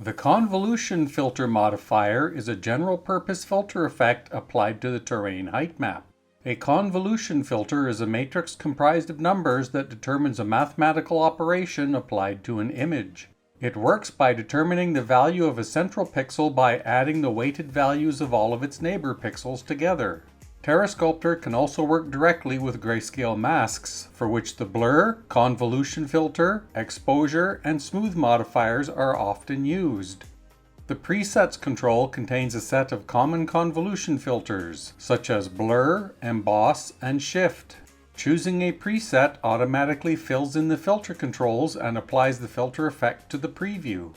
The convolution filter modifier is a general-purpose filter effect applied to the terrain height map. A convolution filter is a matrix comprised of numbers that determines a mathematical operation applied to an image. It works by determining the value of a central pixel by adding the weighted values of all of its neighbor pixels together. TerreSculptor can also work directly with grayscale masks, for which the blur, convolution filter, exposure, and smooth modifiers are often used. The presets control contains a set of common convolution filters, such as blur, emboss, and shift. Choosing a preset automatically fills in the filter controls and applies the filter effect to the preview.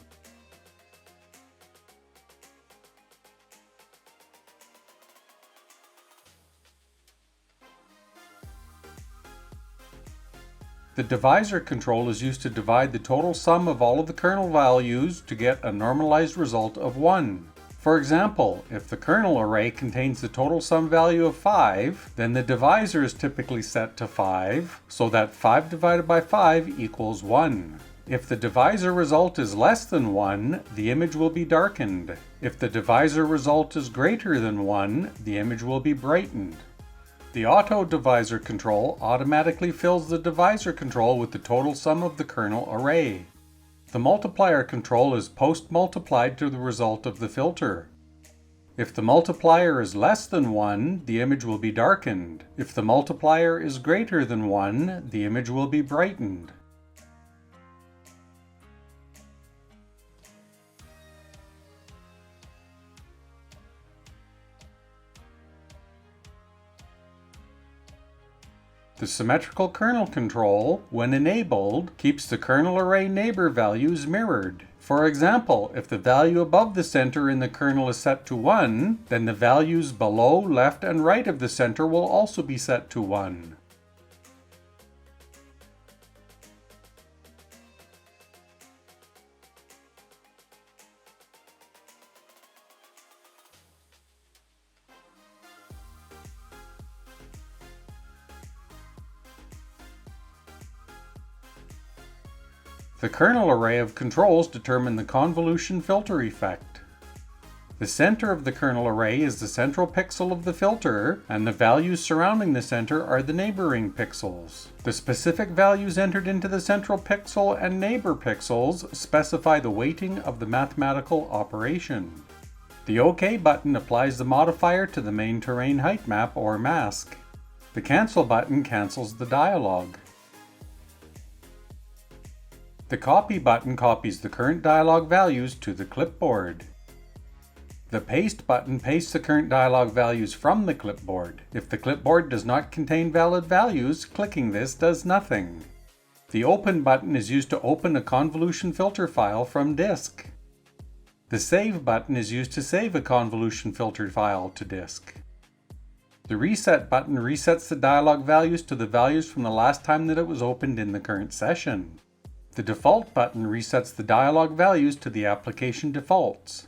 The divisor control is used to divide the total sum of all of the kernel values to get a normalized result of 1. For example, if the kernel array contains the total sum value of 5, then the divisor is typically set to 5, so that 5 divided by 5 equals 1. If the divisor result is less than 1, the image will be darkened. If the divisor result is greater than 1, the image will be brightened. The auto divisor control automatically fills the divisor control with the total sum of the kernel array. The multiplier control is post-multiplied to the result of the filter. If the multiplier is less than 1, the image will be darkened. If the multiplier is greater than 1, the image will be brightened. The symmetrical kernel control, when enabled, keeps the kernel array neighbor values mirrored. For example, if the value above the center in the kernel is set to 1, then the values below, left, and right of the center will also be set to 1. The kernel array of controls determine the convolution filter effect. The center of the kernel array is the central pixel of the filter, and the values surrounding the center are the neighboring pixels. The specific values entered into the central pixel and neighbor pixels specify the weighting of the mathematical operation. The OK button applies the modifier to the main terrain height map or mask. The Cancel button cancels the dialog. The Copy button copies the current dialog values to the clipboard. The Paste button pastes the current dialog values from the clipboard. If the clipboard does not contain valid values, clicking this does nothing. The Open button is used to open a convolution filter file from disk. The Save button is used to save a convolution filter file to disk. The Reset button resets the dialog values to the values from the last time that it was opened in the current session. The Default button resets the dialog values to the application defaults.